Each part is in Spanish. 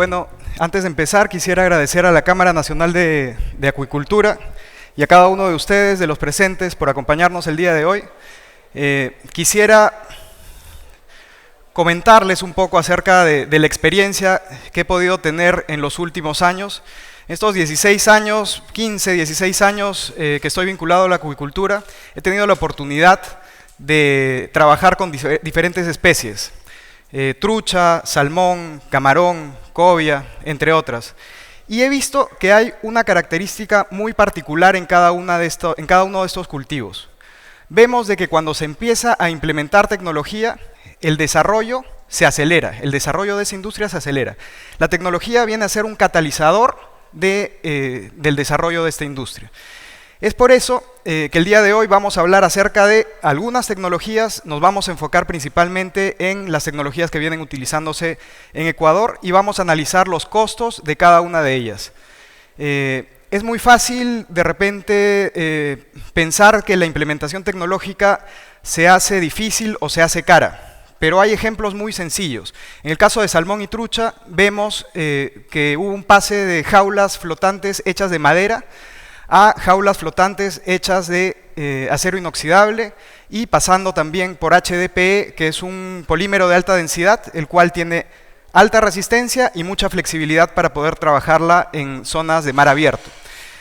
Bueno, antes de empezar quisiera agradecer a la Cámara Nacional de Acuicultura y a cada uno de ustedes, de los presentes, por acompañarnos el día de hoy. Quisiera comentarles un poco acerca de la experiencia que he podido tener en los últimos años. Estos 16 años, 15, 16 años que estoy vinculado a la acuicultura, he tenido la oportunidad de trabajar con diferentes especies. Trucha, salmón, camarón, cobia, entre otras. Y he visto que hay una característica muy particular en cada uno de estos cultivos. Vemos de que cuando se empieza a implementar tecnología, el desarrollo se acelera, el desarrollo de esa industria se acelera. La tecnología viene a ser un catalizador del desarrollo de esta industria. Es por eso que el día de hoy vamos a hablar acerca de algunas tecnologías, nos vamos a enfocar principalmente en las tecnologías que vienen utilizándose en Ecuador y vamos a analizar los costos de cada una de ellas. Es muy fácil de repente pensar que la implementación tecnológica se hace difícil o se hace cara, pero hay ejemplos muy sencillos. En el caso de salmón y trucha vemos que hubo un pase de jaulas flotantes hechas de madera a jaulas flotantes hechas de acero inoxidable y pasando también por HDPE, que es un polímero de alta densidad, el cual tiene alta resistencia y mucha flexibilidad para poder trabajarla en zonas de mar abierto.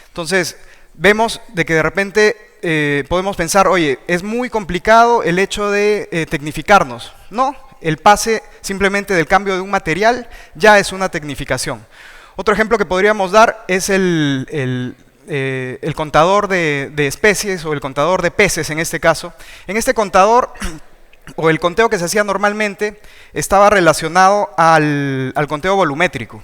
Entonces, vemos de que de repente podemos pensar, oye, es muy complicado el hecho de tecnificarnos. No, el pase simplemente del cambio de un material ya es una tecnificación. Otro ejemplo que podríamos dar es el contador de especies o el contador de peces en este caso. En este contador, o el conteo que se hacía normalmente, estaba relacionado al conteo volumétrico.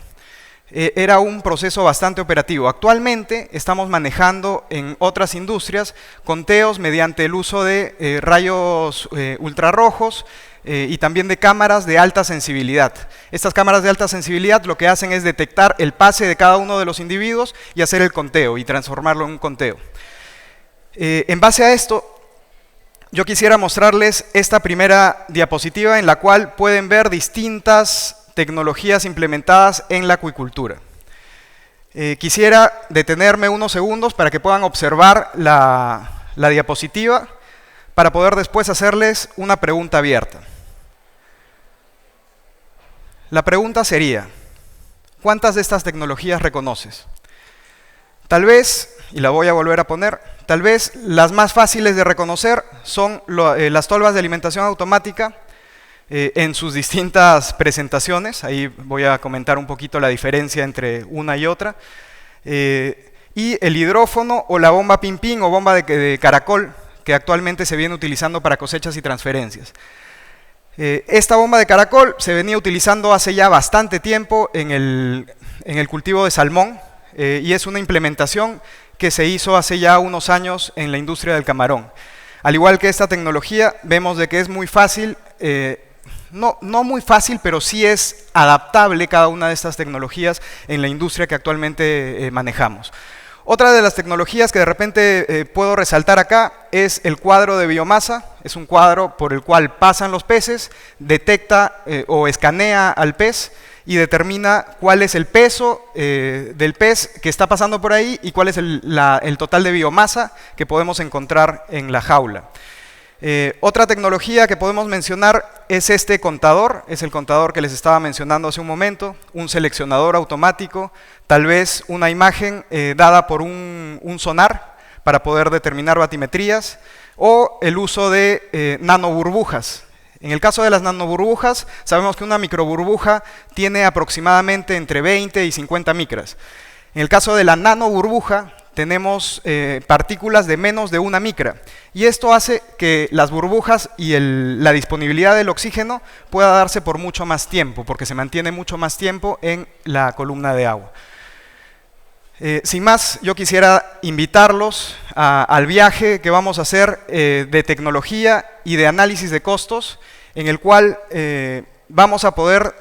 Era un proceso bastante operativo. Actualmente estamos manejando en otras industrias conteos mediante el uso de rayos ultrarrojos y también de cámaras de alta sensibilidad. Estas cámaras de alta sensibilidad lo que hacen es detectar el pase de cada uno de los individuos y hacer el conteo y transformarlo en un conteo. En base a esto, yo quisiera mostrarles esta primera diapositiva en la cual pueden ver distintas tecnologías implementadas en la acuicultura. Quisiera detenerme unos segundos para que puedan observar la diapositiva para poder después hacerles una pregunta abierta. La pregunta sería, ¿cuántas de estas tecnologías reconoces? Tal vez, y la voy a volver a poner, tal vez las más fáciles de reconocer son las tolvas de alimentación automática en sus distintas presentaciones. Ahí voy a comentar un poquito la diferencia entre una y otra. Y el hidrófono o la bomba pin-pin o bomba de caracol, que actualmente se viene utilizando para cosechas y transferencias. Esta bomba de caracol se venía utilizando hace ya bastante tiempo en el cultivo de salmón y es una implementación que se hizo hace ya unos años en la industria del camarón. Al igual que esta tecnología, vemos de que es muy fácil, no muy fácil, pero sí es adaptable cada una de estas tecnologías en la industria que actualmente manejamos. Otra de las tecnologías que de repente puedo resaltar acá es el cuadro de biomasa. Es un cuadro por el cual pasan los peces, detecta o escanea al pez y determina cuál es el peso del pez que está pasando por ahí y cuál es el total de biomasa que podemos encontrar en la jaula. Otra tecnología que podemos mencionar es este contador, es el contador que les estaba mencionando hace un momento, un seleccionador automático, tal vez una imagen dada por un sonar para poder determinar batimetrías, o el uso de nanoburbujas. En el caso de las nanoburbujas, sabemos que una microburbuja tiene aproximadamente entre 20 y 50 micras. En el caso de la nanoburbuja, tenemos partículas de menos de 1 micra. Y esto hace que las burbujas y la disponibilidad del oxígeno pueda darse por mucho más tiempo, porque se mantiene mucho más tiempo en la columna de agua. Sin más, yo quisiera invitarlos al viaje que vamos a hacer de tecnología y de análisis de costos, en el cual vamos a poder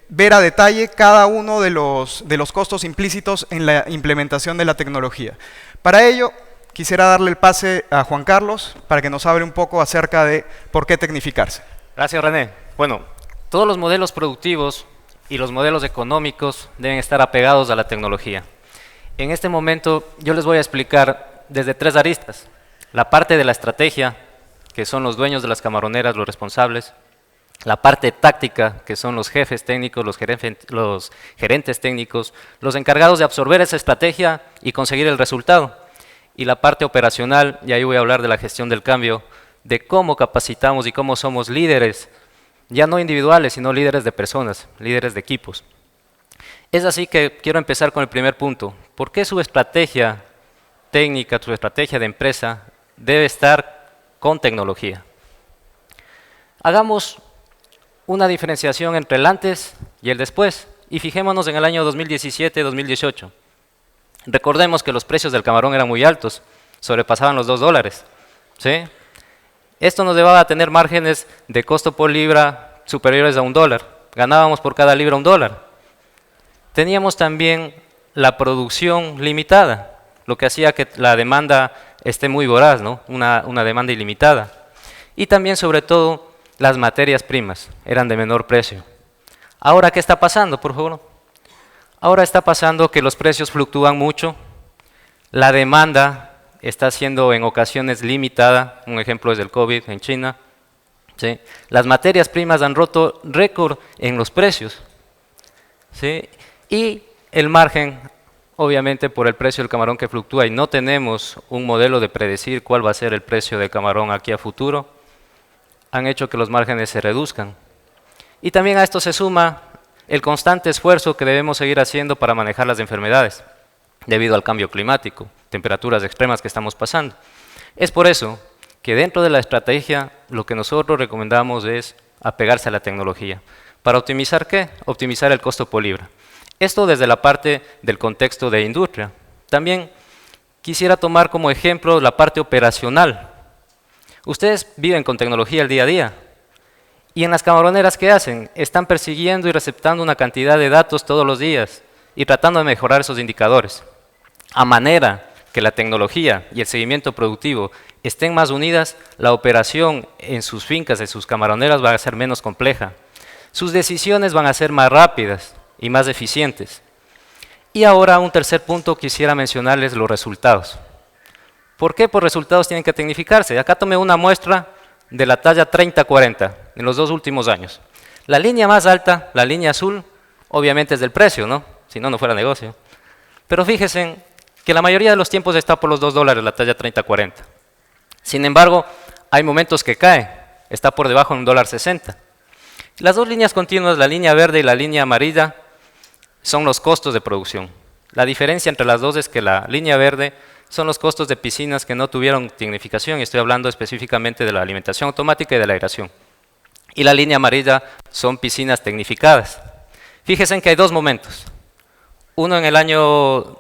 ver a detalle cada uno de los costos implícitos en la implementación de la tecnología. Para ello, quisiera darle el pase a Juan Carlos para que nos hable un poco acerca de por qué tecnificarse. Gracias, René. Bueno, todos los modelos productivos y los modelos económicos deben estar apegados a la tecnología. En este momento yo les voy a explicar desde tres aristas. La parte de la estrategia, que son los dueños de las camaroneras, los responsables. La parte táctica, que son los jefes técnicos, los gerentes técnicos, los encargados de absorber esa estrategia y conseguir el resultado. Y la parte operacional, y ahí voy a hablar de la gestión del cambio, de cómo capacitamos y cómo somos líderes, ya no individuales, sino líderes de personas, líderes de equipos. Es así que quiero empezar con el primer punto. ¿Por qué su estrategia técnica, su estrategia de empresa debe estar con tecnología? Hagamos una diferenciación entre el antes y el después, y fijémonos en el año 2017-2018. Recordemos que los precios del camarón eran muy altos, sobrepasaban los $2, ¿sí? Esto nos llevaba a tener márgenes de costo por libra superiores a $1, ganábamos por cada libra $1. Teníamos también la producción limitada, lo que hacía que la demanda esté muy voraz, ¿no? Una demanda ilimitada. Y también, sobre todo, las materias primas eran de menor precio. Ahora, ¿qué está pasando, por favor? Ahora está pasando que los precios fluctúan mucho, la demanda está siendo en ocasiones limitada, un ejemplo es el COVID en China, ¿sí? Las materias primas han roto récord en los precios, ¿sí? Y el margen, obviamente por el precio del camarón que fluctúa y no tenemos un modelo de predecir cuál va a ser el precio del camarón aquí a futuro, han hecho que los márgenes se reduzcan. Y también a esto se suma el constante esfuerzo que debemos seguir haciendo para manejar las enfermedades, debido al cambio climático, temperaturas extremas que estamos pasando. Es por eso que dentro de la estrategia lo que nosotros recomendamos es apegarse a la tecnología. ¿Para optimizar qué? Optimizar el costo por libra. Esto desde la parte del contexto de industria. También quisiera tomar como ejemplo la parte operacional. Ustedes viven con tecnología el día a día. ¿Y en las camaroneras qué hacen? Están persiguiendo y receptando una cantidad de datos todos los días y tratando de mejorar esos indicadores. A manera que la tecnología y el seguimiento productivo estén más unidas, la operación en sus fincas, en sus camaroneras va a ser menos compleja. Sus decisiones van a ser más rápidas y más eficientes. Y ahora un tercer punto, quisiera mencionarles los resultados. ¿Por qué por resultados tienen que tecnificarse? Acá tomé una muestra de la talla 30-40 en los 2 últimos años. La línea más alta, la línea azul, obviamente es del precio, ¿no? Si no, no fuera negocio. Pero fíjense que la mayoría de los tiempos está por los $2 la talla 30-40. Sin embargo, hay momentos que cae, está por debajo de $1.60. Las dos líneas continuas, la línea verde y la línea amarilla, son los costos de producción. La diferencia entre las dos es que la línea verde son los costos de piscinas que no tuvieron tecnificación, y estoy hablando específicamente de la alimentación automática y de la aeración. Y la línea amarilla son piscinas tecnificadas. Fíjense que hay dos momentos. Uno en el año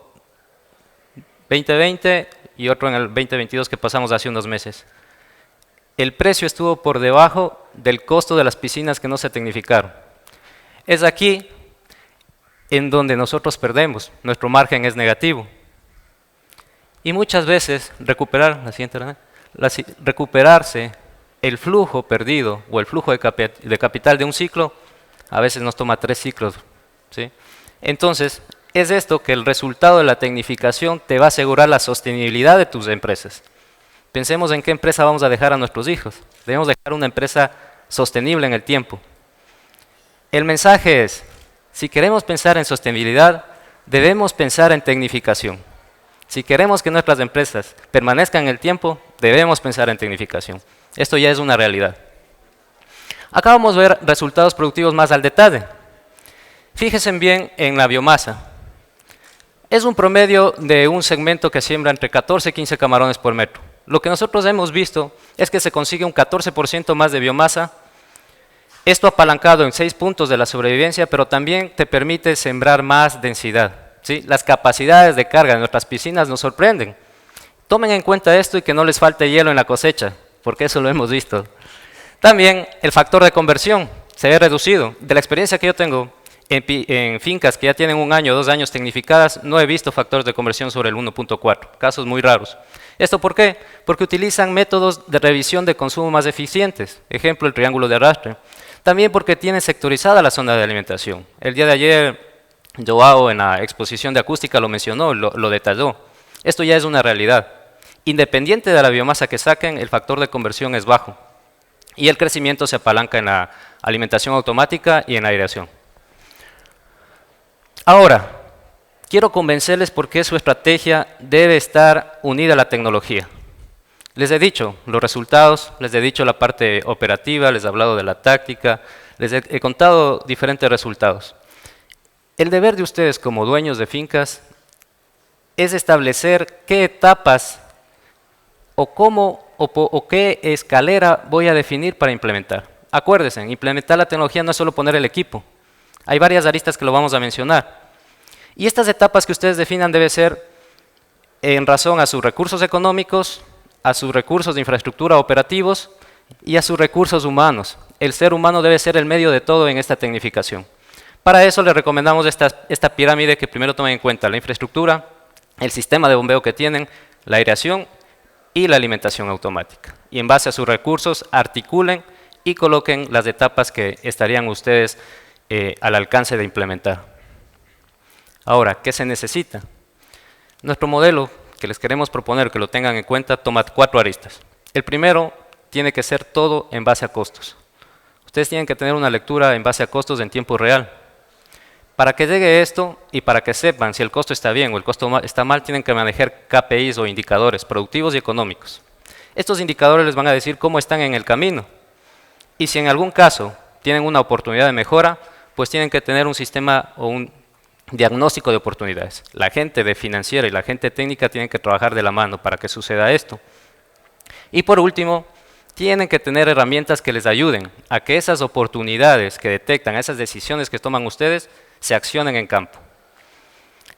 2020 y otro en el 2022 que pasamos hace unos meses. El precio estuvo por debajo del costo de las piscinas que no se tecnificaron. Es aquí en donde nosotros perdemos, nuestro margen es negativo. Y muchas veces recuperarse el flujo perdido o el flujo de capital de un ciclo, a veces nos toma 3 ciclos, ¿sí? Entonces, es esto que el resultado de la tecnificación te va a asegurar la sostenibilidad de tus empresas. Pensemos en qué empresa vamos a dejar a nuestros hijos. Debemos dejar una empresa sostenible en el tiempo. El mensaje es, si queremos pensar en sostenibilidad, debemos pensar en tecnificación. Si queremos que nuestras empresas permanezcan en el tiempo, debemos pensar en tecnificación. Esto ya es una realidad. Acá vamos a ver resultados productivos más al detalle. Fíjense bien en la biomasa. Es un promedio de un segmento que siembra entre 14 y 15 camarones por metro. Lo que nosotros hemos visto es que se consigue un 14% más de biomasa. Esto apalancado en 6 puntos de la sobrevivencia, pero también te permite sembrar más densidad, ¿sí? Las capacidades de carga de nuestras piscinas nos sorprenden. Tomen en cuenta esto y que no les falte hielo en la cosecha, porque eso lo hemos visto. También el factor de conversión se ve reducido. De la experiencia que yo tengo en fincas que ya tienen 1 año, 2 años tecnificadas, no he visto factores de conversión sobre el 1.4, casos muy raros. ¿Esto por qué? Porque utilizan métodos de revisión de consumo más eficientes. Ejemplo, el triángulo de arrastre. También porque tienen sectorizada la zona de alimentación. El día de ayer, Joao en la exposición de acústica lo mencionó, lo detalló. Esto ya es una realidad. Independiente de la biomasa que saquen, el factor de conversión es bajo. Y el crecimiento se apalanca en la alimentación automática y en la aireación. Ahora, quiero convencerles por qué su estrategia debe estar unida a la tecnología. Les he dicho los resultados, les he dicho la parte operativa, les he hablado de la táctica, les he contado diferentes resultados. El deber de ustedes como dueños de fincas es establecer qué etapas o cómo o qué escalera voy a definir para implementar. Acuérdense, implementar la tecnología no es solo poner el equipo. Hay varias aristas que lo vamos a mencionar. Y estas etapas que ustedes definan deben ser en razón a sus recursos económicos, a sus recursos de infraestructura operativos y a sus recursos humanos. El ser humano debe ser el medio de todo en esta tecnificación. Para eso les recomendamos esta pirámide que primero tomen en cuenta la infraestructura, el sistema de bombeo que tienen, la aireación y la alimentación automática. Y en base a sus recursos articulen y coloquen las etapas que estarían ustedes al alcance de implementar. Ahora, ¿qué se necesita? Nuestro modelo que les queremos proponer, que lo tengan en cuenta, toma 4 aristas. El primero tiene que ser todo en base a costos. Ustedes tienen que tener una lectura en base a costos en tiempo real. Para que llegue esto y para que sepan si el costo está bien o el costo está mal, tienen que manejar KPIs o indicadores productivos y económicos. Estos indicadores les van a decir cómo están en el camino. Y si en algún caso tienen una oportunidad de mejora, pues tienen que tener un sistema o un diagnóstico de oportunidades. La gente de financiera y la gente técnica tienen que trabajar de la mano para que suceda esto. Y por último, tienen que tener herramientas que les ayuden a que esas oportunidades que detectan, esas decisiones que toman ustedes, se accionen en campo.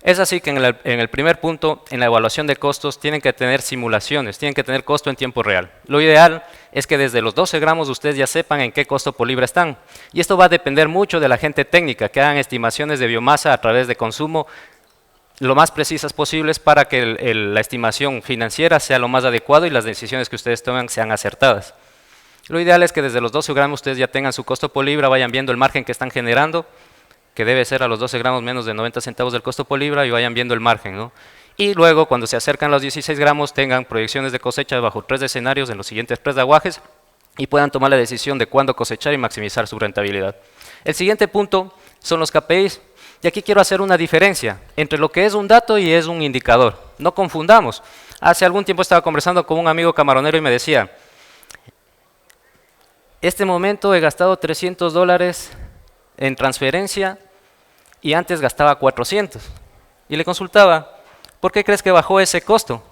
Es así que en el primer punto, en la evaluación de costos, tienen que tener simulaciones, tienen que tener costo en tiempo real. Lo ideal es que desde los 12 gramos ustedes ya sepan en qué costo por libra están. Y esto va a depender mucho de la gente técnica, que hagan estimaciones de biomasa a través de consumo lo más precisas posibles para que la estimación financiera sea lo más adecuado y las decisiones que ustedes tomen sean acertadas. Lo ideal es que desde los 12 gramos ustedes ya tengan su costo por libra, vayan viendo el margen que están generando, que debe ser a los 12 gramos menos de 90 centavos del costo por libra y vayan viendo el margen, ¿no? Y luego, cuando se acercan a los 16 gramos, tengan proyecciones de cosecha bajo 3 escenarios en los siguientes 3 aguajes y puedan tomar la decisión de cuándo cosechar y maximizar su rentabilidad. El siguiente punto son los KPIs. Y aquí quiero hacer una diferencia entre lo que es un dato y es un indicador. No confundamos. Hace algún tiempo estaba conversando con un amigo camaronero y me decía, este momento he gastado $300 en transferencia y antes gastaba 400. Y le consultaba, ¿por qué crees que bajó ese costo?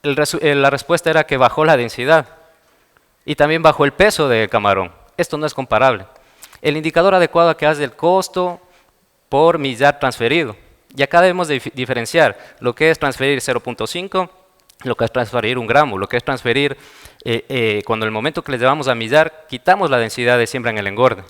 La respuesta era que bajó la densidad y también bajó el peso del camarón. Esto no es comparable. El indicador adecuado que hace el costo por millar transferido. Y acá debemos diferenciar lo que es transferir 0.5, lo que es transferir 1 gramo, lo que es transferir, cuando el momento que le llevamos a millar, quitamos la densidad de siembra en el engorde.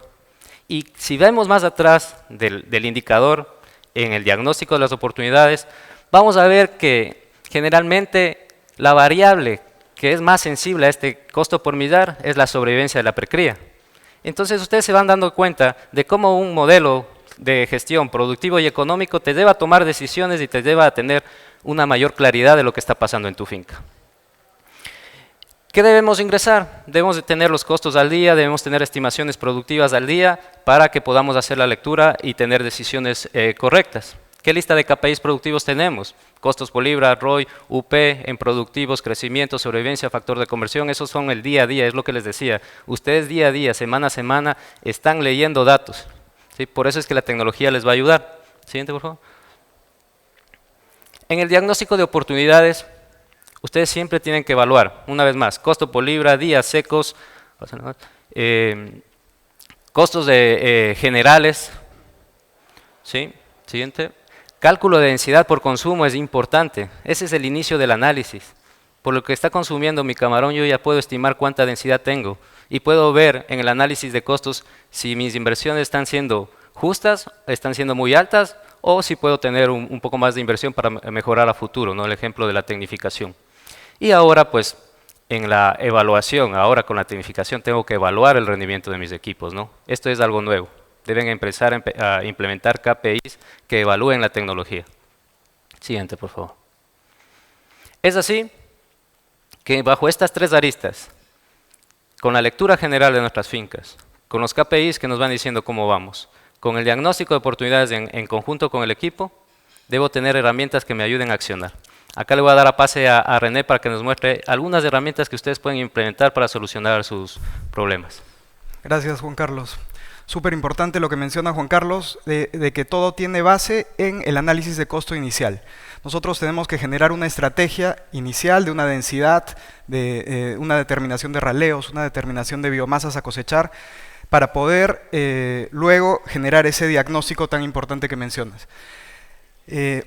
Y si vemos más atrás del indicador, en el diagnóstico de las oportunidades, vamos a ver que generalmente la variable que es más sensible a este costo por millar es la sobrevivencia de la precría. Entonces ustedes se van dando cuenta de cómo un modelo de gestión productivo y económico te lleva a tomar decisiones y te lleva a tener una mayor claridad de lo que está pasando en tu finca. ¿Qué debemos ingresar? Debemos de tener los costos al día, debemos tener estimaciones productivas al día para que podamos hacer la lectura y tener decisiones correctas. ¿Qué lista de KPIs productivos tenemos? Costos por libra, ROI, UP, en productivos, crecimiento, sobrevivencia, factor de conversión, esos son el día a día, es lo que les decía. Ustedes día a día, semana a semana, están leyendo datos, ¿sí? Por eso es que la tecnología les va a ayudar. Siguiente, por favor. En el diagnóstico de oportunidades, ustedes siempre tienen que evaluar, una vez más, costo por libra, días secos, costos generales, ¿sí? Siguiente. Cálculo de densidad por consumo es importante, ese es el inicio del análisis. Por lo que está consumiendo mi camarón yo ya puedo estimar cuánta densidad tengo y puedo ver en el análisis de costos si mis inversiones están siendo justas, están siendo muy altas o si puedo tener un poco más de inversión para mejorar a futuro, ¿no? El ejemplo de la tecnificación. Y ahora pues en la evaluación, ahora con la tecnificación tengo que evaluar el rendimiento de mis equipos, ¿no? Esto es algo nuevo. Deben empezar a implementar KPIs que evalúen la tecnología. Siguiente, por favor. Es así que bajo estas tres aristas, con la lectura general de nuestras fincas, con los KPIs que nos van diciendo cómo vamos, con el diagnóstico de oportunidades en conjunto con el equipo, debo tener herramientas que me ayuden a accionar. Acá le voy a dar a pase a René para que nos muestre algunas herramientas que ustedes pueden implementar para solucionar sus problemas. Gracias, Juan Carlos. Súper importante lo que menciona Juan Carlos, de que todo tiene base en el análisis de costo inicial. Nosotros tenemos que generar una estrategia inicial de una densidad, de una determinación de raleos, una determinación de biomasas a cosechar, para poder luego generar ese diagnóstico tan importante que mencionas.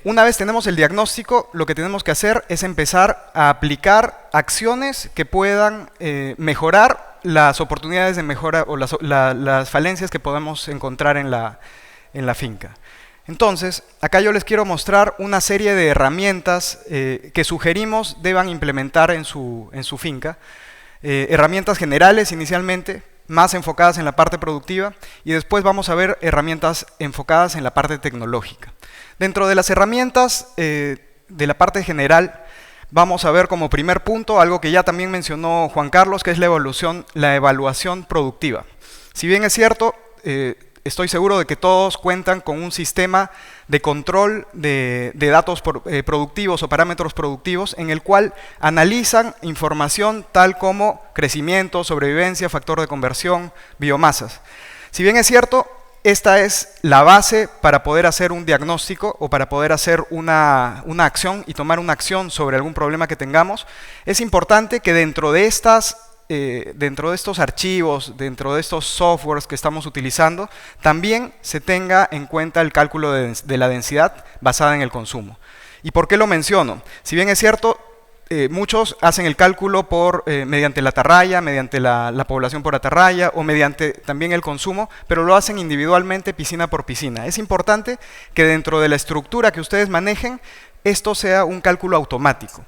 Una vez tenemos el diagnóstico, lo que tenemos que hacer es empezar a aplicar acciones que puedan mejorar las oportunidades de mejora o las falencias que podamos encontrar en la finca. Entonces, acá yo les quiero mostrar una serie de herramientas que sugerimos deban implementar en su finca. Herramientas generales inicialmente, más enfocadas en la parte productiva, y después vamos a ver herramientas enfocadas en la parte tecnológica. Dentro de las herramientas de la parte general, vamos a ver como primer punto algo que ya también mencionó Juan Carlos, que es la evaluación productiva. Si bien es cierto, estoy seguro de que todos cuentan con un sistema de control de datos productivos o parámetros productivos en el cual analizan información tal como crecimiento, sobrevivencia, factor de conversión, biomasas. Si bien es cierto, esta es la base para poder hacer un diagnóstico o para poder hacer una acción y tomar una acción sobre algún problema que tengamos. Es importante que dentro de estos archivos, dentro de estos softwares que estamos utilizando, también se tenga en cuenta el cálculo de la densidad basada en el consumo. ¿Y por qué lo menciono? Si bien es cierto, muchos hacen el cálculo mediante la atarraya, mediante la población por atarraya o mediante también el consumo, pero lo hacen individualmente piscina por piscina. Es importante que dentro de la estructura que ustedes manejen, esto sea un cálculo automático.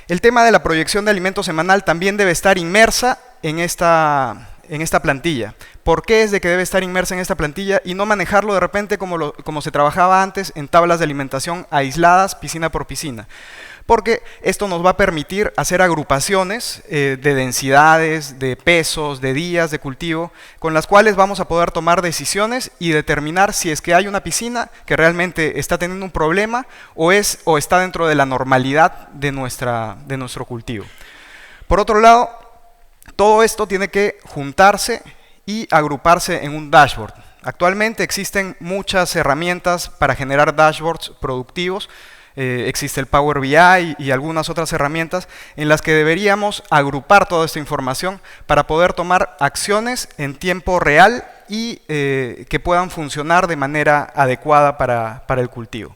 El tema de la proyección de alimento semanal también debe estar inmersa en esta plantilla. ¿Por qué es de que debe estar inmersa en esta plantilla y no manejarlo de repente como se trabajaba antes en tablas de alimentación aisladas, piscina por piscina? Porque esto nos va a permitir hacer agrupaciones de densidades, de pesos, de días de cultivo, con las cuales vamos a poder tomar decisiones y determinar si es que hay una piscina que realmente está teniendo un problema o está dentro de la normalidad de nuestro cultivo. Por otro lado, todo esto tiene que juntarse y agruparse en un dashboard. Actualmente existen muchas herramientas para generar dashboards productivos. Existe el Power BI y algunas otras herramientas en las que deberíamos agrupar toda esta información para poder tomar acciones en tiempo real y que puedan funcionar de manera adecuada para el cultivo.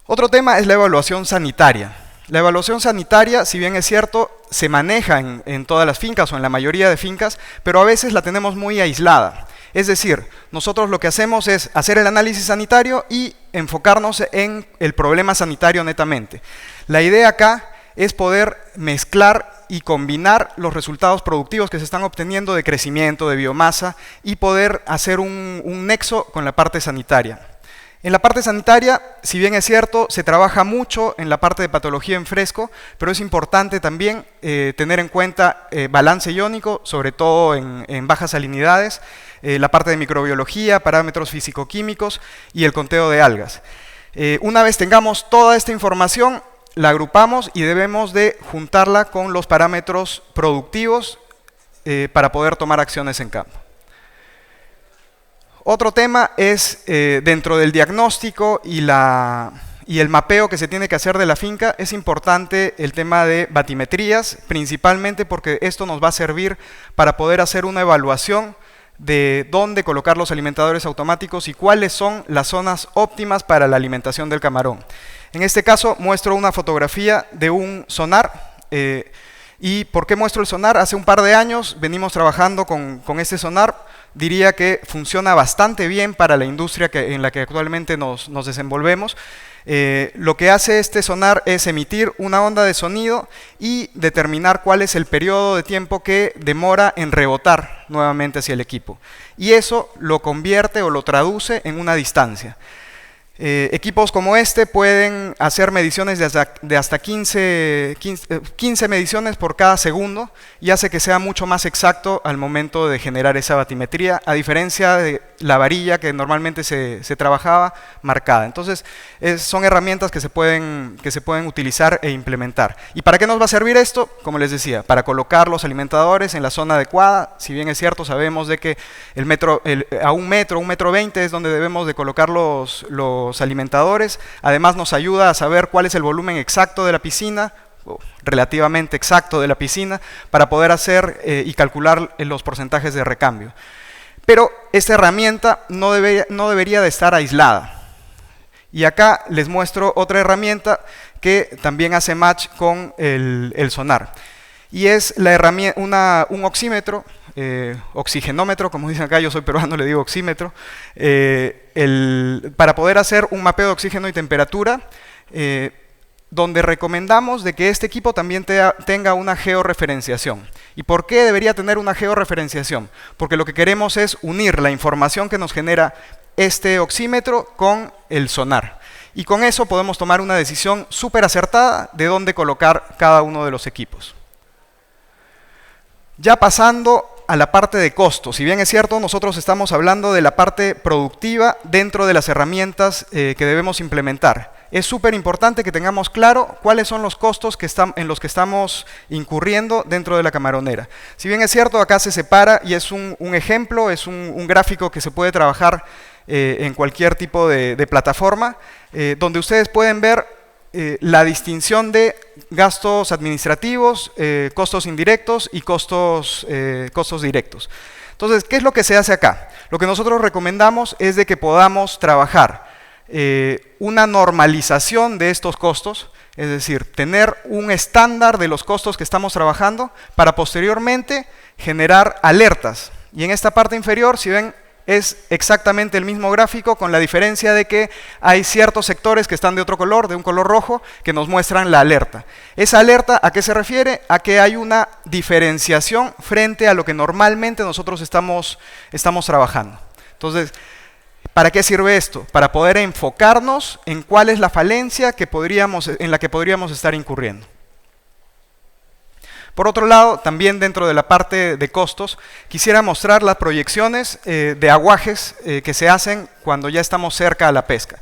Otro tema es la evaluación sanitaria. La evaluación sanitaria, si bien es cierto, se maneja en todas las fincas o en la mayoría de fincas, pero a veces la tenemos muy aislada. Es decir, nosotros lo que hacemos es hacer el análisis sanitario y enfocarnos en el problema sanitario netamente. La idea acá es poder mezclar y combinar los resultados productivos que se están obteniendo de crecimiento, de biomasa, y poder hacer un nexo con la parte sanitaria. En la parte sanitaria, si bien es cierto, se trabaja mucho en la parte de patología en fresco, pero es importante también tener en cuenta balance iónico, sobre todo en bajas salinidades, la parte de microbiología, parámetros físico-químicos y el conteo de algas. Una vez tengamos toda esta información, la agrupamos y debemos de juntarla con los parámetros productivos para poder tomar acciones en campo. Otro tema es, dentro del diagnóstico y el mapeo que se tiene que hacer de la finca, es importante el tema de batimetrías, principalmente porque esto nos va a servir para poder hacer una evaluación de dónde colocar los alimentadores automáticos y cuáles son las zonas óptimas para la alimentación del camarón. En este caso muestro una fotografía de un sonar. ¿Y por qué muestro el sonar? Hace un par de años venimos trabajando con este sonar diría que funciona bastante bien para la industria en la que actualmente nos desenvolvemos. Lo que hace este sonar es emitir una onda de sonido y determinar cuál es el periodo de tiempo que demora en rebotar nuevamente hacia el equipo. Y eso lo convierte o lo traduce en una distancia. Equipos como este pueden hacer mediciones de hasta 15 mediciones por cada segundo y hace que sea mucho más exacto al momento de generar esa batimetría, a diferencia de la varilla que normalmente se trabajaba marcada. Entonces, son herramientas que se pueden utilizar e implementar. ¿Y para qué nos va a servir esto? Como les decía, para colocar los alimentadores en la zona adecuada. Si bien es cierto, sabemos de que a 1 metro, 1,20 m es donde debemos de colocar los alimentadores. Además nos ayuda a saber cuál es el volumen exacto de la piscina, o relativamente exacto de la piscina, para poder hacer y calcular los porcentajes de recambio. Pero esta herramienta no debería de estar aislada. Y acá les muestro otra herramienta que también hace match con el sonar. Y es un oxímetro, oxigenómetro, como dicen acá, yo soy peruano, le digo oxímetro, para poder hacer un mapeo de oxígeno y temperatura, donde recomendamos de que este equipo también tenga una georreferenciación. ¿Y por qué debería tener una georreferenciación? Porque lo que queremos es unir la información que nos genera este oxímetro con el sonar. Y con eso podemos tomar una decisión súper acertada de dónde colocar cada uno de los equipos. Ya pasando a la parte de costos, si bien es cierto, nosotros estamos hablando de la parte productiva dentro de las herramientas que debemos implementar. Es súper importante que tengamos claro cuáles son los costos en los que estamos incurriendo dentro de la camaronera. Si bien es cierto, acá se separa y es un ejemplo, es un gráfico que se puede trabajar en cualquier tipo de plataforma, donde ustedes pueden ver la distinción de gastos administrativos, costos indirectos y costos directos. Entonces, ¿qué es lo que se hace acá? Lo que nosotros recomendamos es de que podamos trabajar una normalización de estos costos, es decir, tener un estándar de los costos que estamos trabajando para posteriormente generar alertas. Y en esta parte inferior, si ven, es exactamente el mismo gráfico, con la diferencia de que hay ciertos sectores que están de otro color, de un color rojo, que nos muestran la alerta. ¿Esa alerta a qué se refiere? A que hay una diferenciación frente a lo que normalmente nosotros estamos trabajando. Entonces, ¿para qué sirve esto? Para poder enfocarnos en cuál es la falencia en la que podríamos estar incurriendo. Por otro lado, también dentro de la parte de costos, quisiera mostrar las proyecciones de aguajes que se hacen cuando ya estamos cerca a la pesca.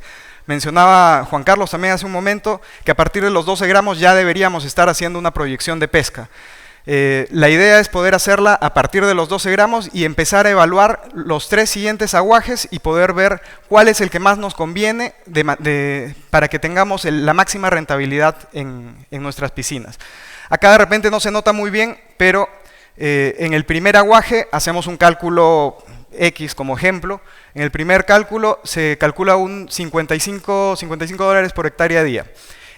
Mencionaba Juan Carlos también hace un momento que a partir de los 12 gramos ya deberíamos estar haciendo una proyección de pesca. La idea es poder hacerla a partir de los 12 gramos y empezar a evaluar los 3 siguientes aguajes y poder ver cuál es el que más nos conviene para que tengamos la máxima rentabilidad en nuestras piscinas. Acá de repente no se nota muy bien, pero en el primer aguaje hacemos un cálculo X como ejemplo. En el primer cálculo se calcula un 55 dólares por hectárea día.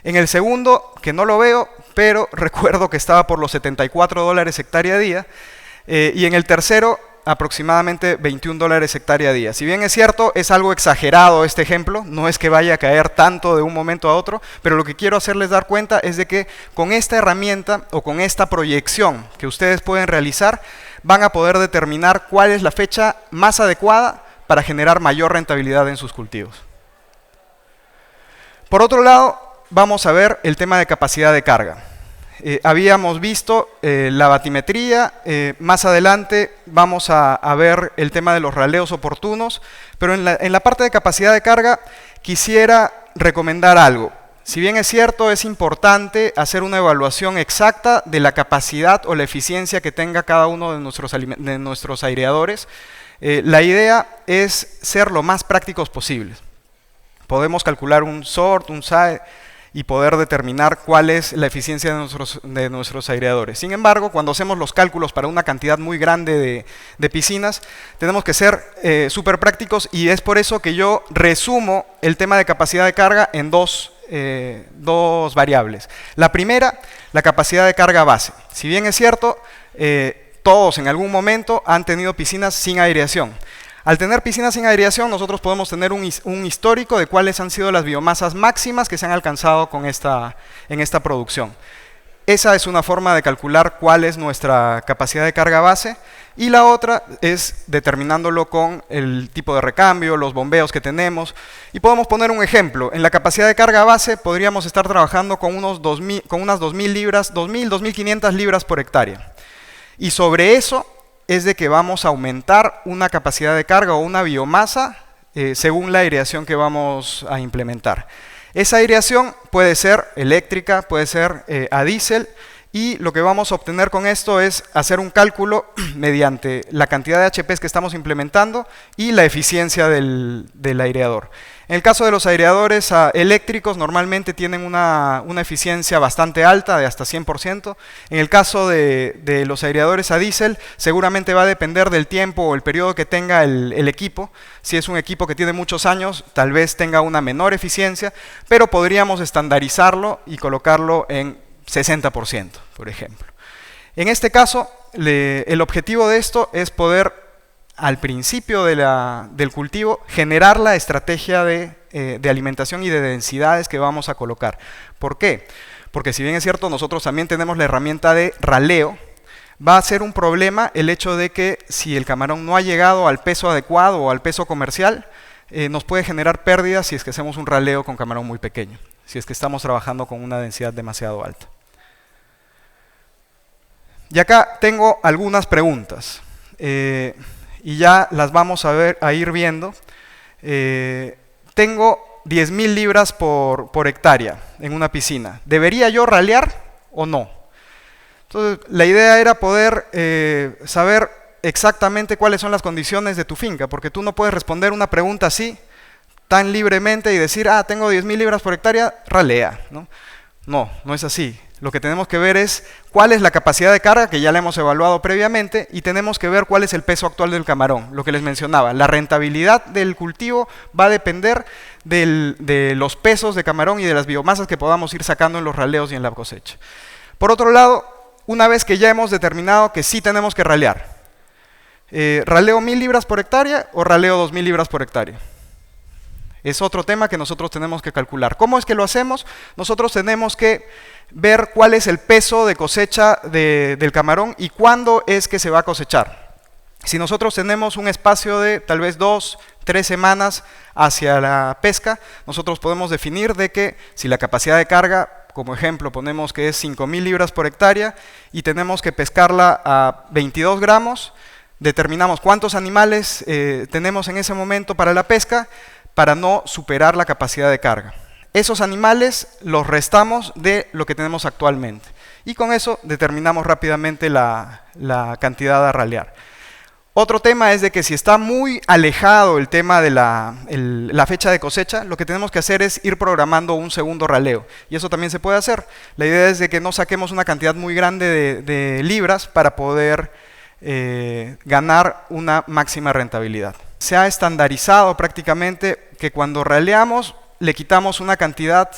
En el segundo, que no lo veo, pero recuerdo que estaba por los 74 dólares hectárea día. Y en el tercero, aproximadamente 21 dólares hectárea día. Si bien es cierto, es algo exagerado este ejemplo, no es que vaya a caer tanto de un momento a otro, pero lo que quiero hacerles dar cuenta es de que con esta herramienta o con esta proyección que ustedes pueden realizar, van a poder determinar cuál es la fecha más adecuada para generar mayor rentabilidad en sus cultivos. Por otro lado, vamos a ver el tema de capacidad de carga. Habíamos visto la batimetría, más adelante vamos a ver el tema de los raleos oportunos, pero en la parte de capacidad de carga quisiera recomendar algo. Si bien es cierto, es importante hacer una evaluación exacta de la capacidad o la eficiencia que tenga cada uno de nuestros aireadores, la idea es ser lo más prácticos posibles. Podemos calcular un SORT, un SAE, y poder determinar cuál es la eficiencia de nuestros aireadores. Sin embargo, cuando hacemos los cálculos para una cantidad muy grande de piscinas, tenemos que ser súper prácticos y es por eso que yo resumo el tema de capacidad de carga en dos variables. La primera, la capacidad de carga base. Si bien es cierto, todos en algún momento han tenido piscinas sin aireación. Al tener piscinas sin aireación, nosotros podemos tener un histórico de cuáles han sido las biomasas máximas que se han alcanzado en esta producción. Esa es una forma de calcular cuál es nuestra capacidad de carga base, y la otra es determinándolo con el tipo de recambio, los bombeos que tenemos. Y podemos poner un ejemplo. En la capacidad de carga base podríamos estar trabajando con unas 2.000 libras, 2.500 libras por hectárea. Y sobre eso es de que vamos a aumentar una capacidad de carga o una biomasa según la aireación que vamos a implementar. Esa aireación puede ser eléctrica, puede ser a diésel, y lo que vamos a obtener con esto es hacer un cálculo mediante la cantidad de HPs que estamos implementando y la eficiencia del aireador. En el caso de los aireadores eléctricos, normalmente tienen una eficiencia bastante alta, de hasta 100%. En el caso de los aireadores a diésel, seguramente va a depender del tiempo o el periodo que tenga el equipo. Si es un equipo que tiene muchos años, tal vez tenga una menor eficiencia, pero podríamos estandarizarlo y colocarlo en 60%, por ejemplo. En este caso, el objetivo de esto es poder, al principio del cultivo, generar la estrategia de alimentación y de densidades que vamos a colocar. ¿Por qué? Porque si bien es cierto, nosotros también tenemos la herramienta de raleo, va a ser un problema el hecho de que si el camarón no ha llegado al peso adecuado o al peso comercial, nos puede generar pérdidas si es que hacemos un raleo con camarón muy pequeño, si es que estamos trabajando con una densidad demasiado alta. Y acá tengo algunas preguntas, y ya las vamos a ir viendo. Tengo 10.000 libras por hectárea en una piscina. ¿Debería yo ralear o no? Entonces, la idea era poder saber exactamente cuáles son las condiciones de tu finca, porque tú no puedes responder una pregunta así, tan libremente, y decir, tengo 10.000 libras por hectárea, ralea, ¿no? No, no es así. Lo que tenemos que ver es cuál es la capacidad de carga, que ya la hemos evaluado previamente, y tenemos que ver cuál es el peso actual del camarón, lo que les mencionaba. La rentabilidad del cultivo va a depender de los pesos de camarón y de las biomasas que podamos ir sacando en los raleos y en la cosecha. Por otro lado, una vez que ya hemos determinado que sí tenemos que ralear, ¿raleo 1.000 libras por hectárea o raleo 2.000 libras por hectárea? Es otro tema que nosotros tenemos que calcular. ¿Cómo es que lo hacemos? Nosotros tenemos que ver cuál es el peso de cosecha del camarón y cuándo es que se va a cosechar. Si nosotros tenemos un espacio de tal vez 2, 3 semanas hacia la pesca, nosotros podemos definir de que si la capacidad de carga, como ejemplo, ponemos que es 5.000 libras por hectárea y tenemos que pescarla a 22 gramos, determinamos cuántos animales tenemos en ese momento para la pesca, para no superar la capacidad de carga. Esos animales los restamos de lo que tenemos actualmente. Y con eso determinamos rápidamente la cantidad a ralear. Otro tema es de que si está muy alejado el tema de la fecha de cosecha, lo que tenemos que hacer es ir programando un segundo raleo. Y eso también se puede hacer. La idea es de que no saquemos una cantidad muy grande de libras para poder ganar una máxima rentabilidad. Se ha estandarizado prácticamente que cuando raleamos le quitamos una cantidad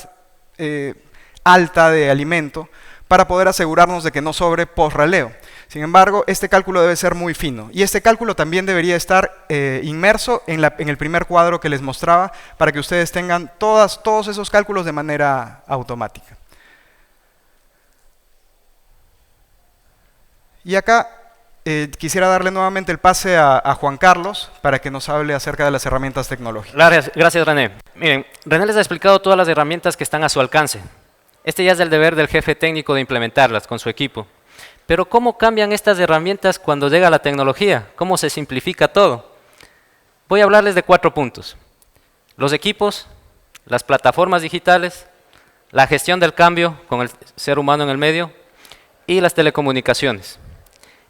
alta de alimento para poder asegurarnos de que no sobre post-raleo. Sin embargo, este cálculo debe ser muy fino, y este cálculo también debería estar inmerso en el primer cuadro que les mostraba, para que ustedes tengan todos esos cálculos de manera automática. Y acá quisiera darle nuevamente el pase a Juan Carlos para que nos hable acerca de las herramientas tecnológicas. Gracias, René. Miren, René les ha explicado todas las herramientas que están a su alcance. Este ya es el deber del jefe técnico de implementarlas con su equipo. Pero ¿cómo cambian estas herramientas cuando llega la tecnología? ¿Cómo se simplifica todo? Voy a hablarles de 4 puntos. Los equipos, las plataformas digitales, la gestión del cambio con el ser humano en el medio y las telecomunicaciones.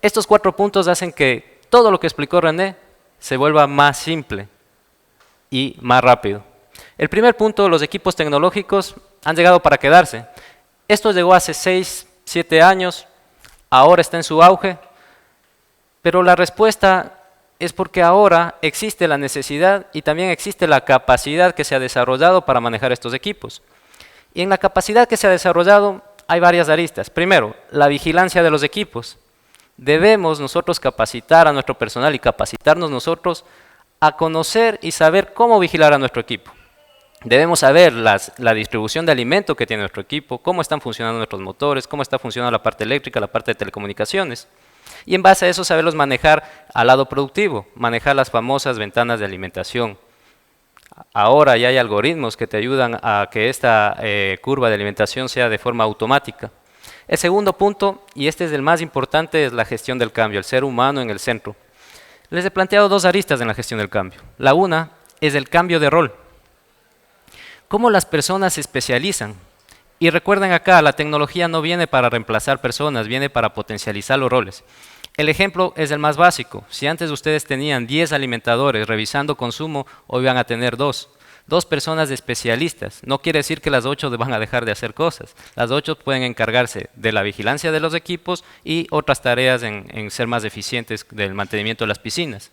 Estos 4 puntos hacen que todo lo que explicó René se vuelva más simple y más rápido. El primer punto, los equipos tecnológicos han llegado para quedarse. Esto llegó hace 6, 7 años, ahora está en su auge, pero la respuesta es porque ahora existe la necesidad y también existe la capacidad que se ha desarrollado para manejar estos equipos. Y en la capacidad que se ha desarrollado hay varias aristas. Primero, la vigilancia de los equipos. Debemos nosotros capacitar a nuestro personal y capacitarnos nosotros a conocer y saber cómo vigilar a nuestro equipo. Debemos saber la distribución de alimento que tiene nuestro equipo, cómo están funcionando nuestros motores, cómo está funcionando la parte eléctrica, la parte de telecomunicaciones. Y en base a eso saberlos manejar al lado productivo, manejar las famosas ventanas de alimentación. Ahora ya hay algoritmos que te ayudan a que esta curva de alimentación sea de forma automática. El segundo punto, y este es el más importante, es la gestión del cambio, el ser humano en el centro. Les he planteado dos aristas en la gestión del cambio. La una es el cambio de rol. Cómo las personas se especializan. Y recuerden acá, la tecnología no viene para reemplazar personas, viene para potencializar los roles. El ejemplo es el más básico. Si antes ustedes tenían 10 alimentadores revisando consumo, hoy van a tener 2. 2 personas especialistas. No quiere decir que las 8 van a dejar de hacer cosas. Las 8 pueden encargarse de la vigilancia de los equipos y otras tareas en ser más eficientes del mantenimiento de las piscinas.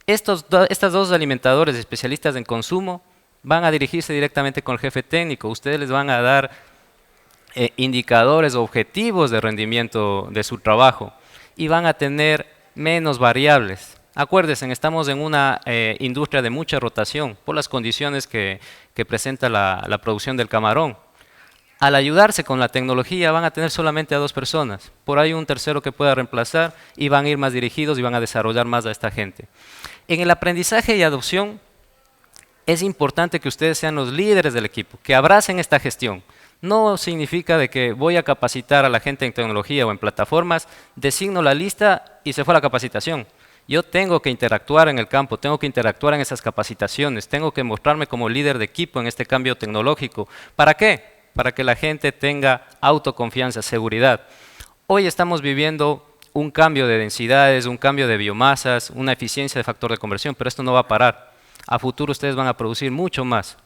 Estas 2 alimentadores especialistas en consumo van a dirigirse directamente con el jefe técnico. Ustedes les van a dar indicadores, objetivos de rendimiento de su trabajo y van a tener menos variables. Acuérdense, estamos en una industria de mucha rotación por las condiciones que presenta la producción del camarón. Al ayudarse con la tecnología van a tener solamente a 2 personas, por ahí un tercero que pueda reemplazar y van a ir más dirigidos y van a desarrollar más a esta gente. En el aprendizaje y adopción es importante que ustedes sean los líderes del equipo, que abracen esta gestión. No significa de que voy a capacitar a la gente en tecnología o en plataformas, designo la lista y se fue la capacitación. Yo tengo que interactuar en el campo, tengo que interactuar en esas capacitaciones, tengo que mostrarme como líder de equipo en este cambio tecnológico. ¿Para qué? Para que la gente tenga autoconfianza, seguridad. Hoy estamos viviendo un cambio de densidades, un cambio de biomasas, una eficiencia de factor de conversión, pero esto no va a parar. A futuro ustedes van a producir mucho más.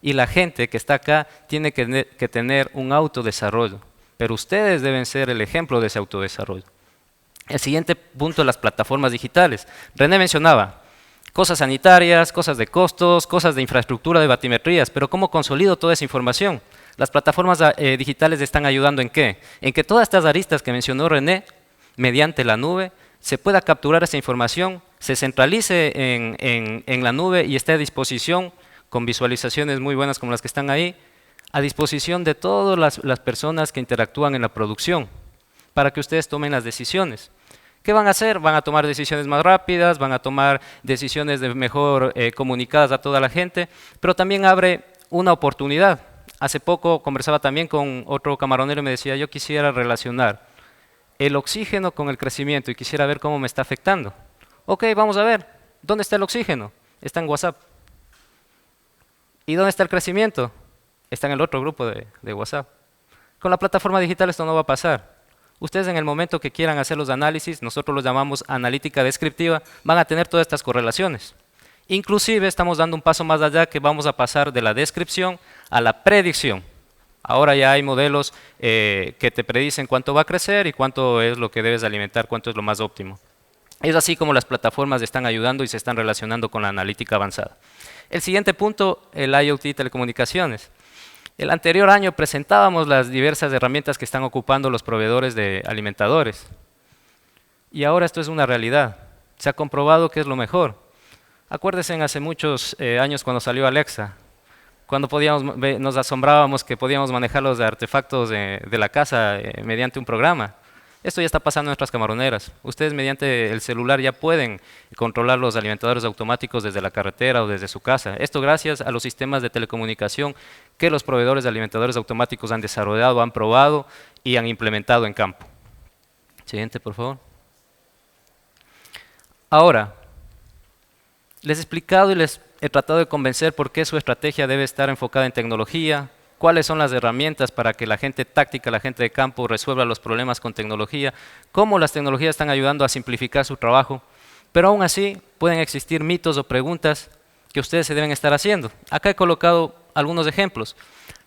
Y la gente que está acá tiene que tener un autodesarrollo, pero ustedes deben ser el ejemplo de ese autodesarrollo. El siguiente punto es las plataformas digitales. René mencionaba cosas sanitarias, cosas de costos, cosas de infraestructura de batimetrías, pero ¿cómo consolido toda esa información? Las plataformas digitales están ayudando ¿en qué? En que todas estas aristas que mencionó René, mediante la nube, se pueda capturar esa información, se centralice en la nube y esté a disposición con visualizaciones muy buenas como las que están ahí, a disposición de todas las personas que interactúan en la producción, para que ustedes tomen las decisiones. ¿Qué van a hacer? Van a tomar decisiones más rápidas, van a tomar decisiones mejor comunicadas a toda la gente, pero también abre una oportunidad. Hace poco conversaba también con otro camaronero y me decía, yo quisiera relacionar el oxígeno con el crecimiento y quisiera ver cómo me está afectando. Ok, vamos a ver, ¿dónde está el oxígeno? Está en WhatsApp. ¿Y dónde está el crecimiento? Está en el otro grupo de WhatsApp. Con la plataforma digital esto no va a pasar. Ustedes en el momento que quieran hacer los análisis, nosotros los llamamos analítica descriptiva, van a tener todas estas correlaciones. Inclusive estamos dando un paso más allá que vamos a pasar de la descripción a la predicción. Ahora ya hay modelos que te predicen cuánto va a crecer y cuánto es lo que debes alimentar, cuánto es lo más óptimo. Es así como las plataformas están ayudando y se están relacionando con la analítica avanzada. El siguiente punto, el IoT y telecomunicaciones. El anterior año presentábamos las diversas herramientas que están ocupando los proveedores de alimentadores. Y ahora esto es una realidad. Se ha comprobado que es lo mejor. Acuérdense en hace muchos años cuando salió Alexa, cuando nos asombrábamos que podíamos manejar los artefactos de la casa mediante un programa. Esto ya está pasando en nuestras camaroneras. Ustedes mediante el celular ya pueden controlar los alimentadores automáticos desde la carretera o desde su casa. Esto gracias a los sistemas de telecomunicación que los proveedores de alimentadores automáticos han desarrollado, han probado y han implementado en campo. Siguiente, por favor. Ahora, les he explicado y les he tratado de convencer por qué su estrategia debe estar enfocada en tecnología, cuáles son las herramientas para que la gente táctica, la gente de campo resuelva los problemas con tecnología, cómo las tecnologías están ayudando a simplificar su trabajo, pero aún así pueden existir mitos o preguntas que ustedes se deben estar haciendo. Acá he colocado algunos ejemplos.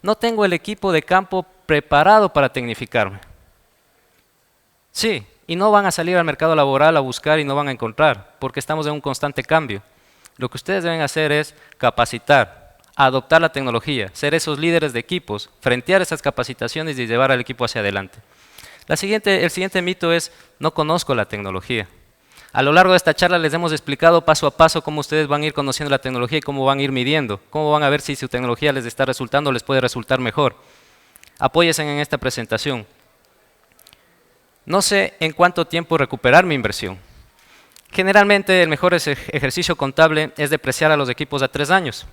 No tengo el equipo de campo preparado para tecnificarme. Sí, y no van a salir al mercado laboral a buscar y no van a encontrar, porque estamos en un constante cambio. Lo que ustedes deben hacer es capacitar, adoptar la tecnología, ser esos líderes de equipos, frentear esas capacitaciones y llevar al equipo hacia adelante. El siguiente mito es, no conozco la tecnología. A lo largo de esta charla les hemos explicado paso a paso cómo ustedes van a ir conociendo la tecnología y cómo van a ir midiendo, cómo van a ver si su tecnología les está resultando o les puede resultar mejor. Apóyense en esta presentación. No sé en cuánto tiempo recuperar mi inversión. Generalmente el mejor ejercicio contable es depreciar a los equipos a 3 años.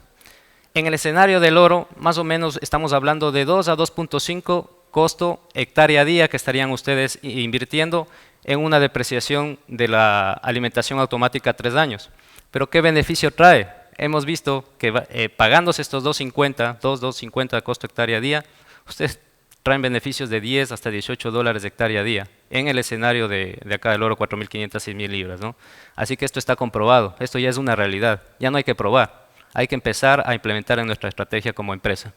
En el escenario del oro, más o menos estamos hablando de 2 a 2.5 costo hectárea día que estarían ustedes invirtiendo en una depreciación de la alimentación automática a 3 años. Pero ¿qué beneficio trae? Hemos visto que pagándose estos 2.50 costo hectárea día, ustedes traen beneficios de 10 hasta $18 hectárea día en el escenario de acá del oro 4.500, 6.000 libras, ¿no? Así que esto está comprobado, esto ya es una realidad, ya no hay que probar, hay que empezar a implementar en nuestra estrategia como empresa.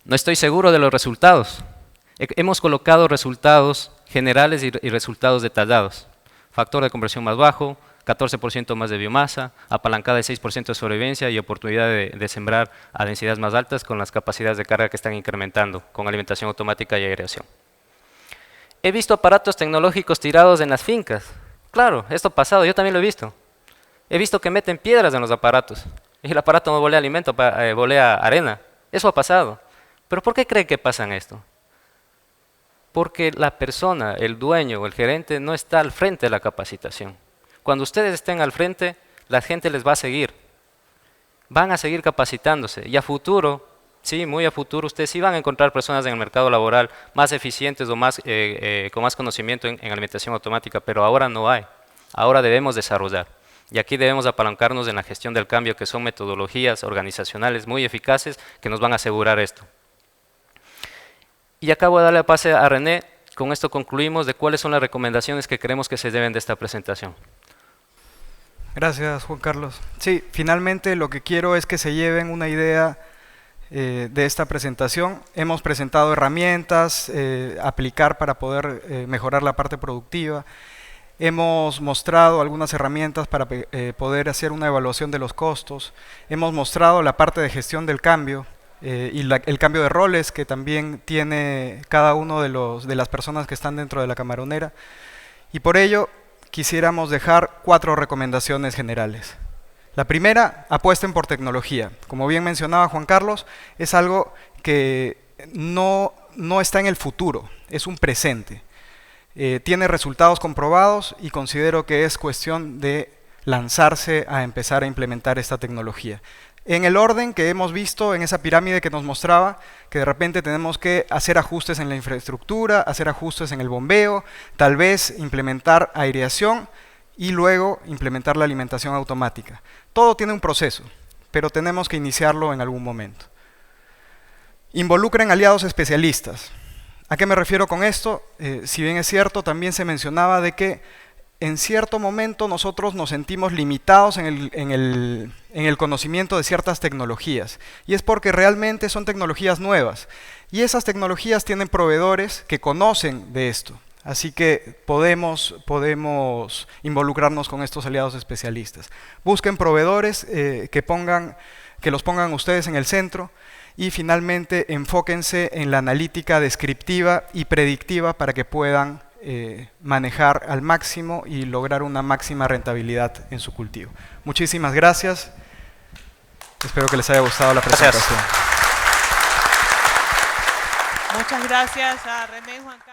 No estoy seguro de los resultados. Hemos colocado resultados generales y resultados detallados. Factor de conversión más bajo, 14% más de biomasa, apalancada de 6% de sobrevivencia y oportunidad de sembrar a densidades más altas con las capacidades de carga que están incrementando con alimentación automática y aireación. He visto aparatos tecnológicos tirados en las fincas. Claro, esto ha pasado, yo también lo he visto. He visto que meten piedras en los aparatos y el aparato no volea alimento, volea arena. Eso ha pasado. ¿Pero por qué creen que pasa esto? Porque la persona, el dueño o el gerente no está al frente de la capacitación. Cuando ustedes estén al frente, la gente les va a seguir. Van a seguir capacitándose y a futuro, sí, muy a futuro, ustedes sí van a encontrar personas en el mercado laboral más eficientes o con más conocimiento en alimentación automática, pero ahora no hay. Ahora debemos desarrollar. Y aquí debemos apalancarnos en la gestión del cambio, que son metodologías organizacionales muy eficaces que nos van a asegurar esto. Y acá voy a darle pase a René. Con esto concluimos de cuáles son las recomendaciones que creemos que se deben de esta presentación. Gracias, Juan Carlos. Sí, finalmente lo que quiero es que se lleven una idea de esta presentación. Hemos presentado herramientas, aplicar para poder mejorar la parte productiva. Hemos mostrado algunas herramientas para poder hacer una evaluación de los costos. Hemos mostrado la parte de gestión del cambio y el cambio de roles que también tiene cada uno de las personas que están dentro de la camaronera. Y por ello quisiéramos dejar 4 recomendaciones generales. La primera, apuesten por tecnología. Como bien mencionaba Juan Carlos, es algo que no está en el futuro, es un presente. Tiene resultados comprobados y considero que es cuestión de lanzarse a empezar a implementar esta tecnología. En el orden que hemos visto en esa pirámide que nos mostraba, que de repente tenemos que hacer ajustes en la infraestructura, hacer ajustes en el bombeo, tal vez implementar aireación y luego implementar la alimentación automática. Todo tiene un proceso, pero tenemos que iniciarlo en algún momento. Involucren aliados especialistas. ¿A qué me refiero con esto? Si bien es cierto, también se mencionaba de que en cierto momento nosotros nos sentimos limitados en el conocimiento de ciertas tecnologías. Y es porque realmente son tecnologías nuevas. Y esas tecnologías tienen proveedores que conocen de esto. Así que podemos involucrarnos con estos aliados especialistas. Busquen proveedores que los pongan ustedes en el centro. Y finalmente, enfóquense en la analítica descriptiva y predictiva para que puedan manejar al máximo y lograr una máxima rentabilidad en su cultivo. Muchísimas gracias. Espero que les haya gustado la presentación. Muchas gracias a René, Juan Carlos.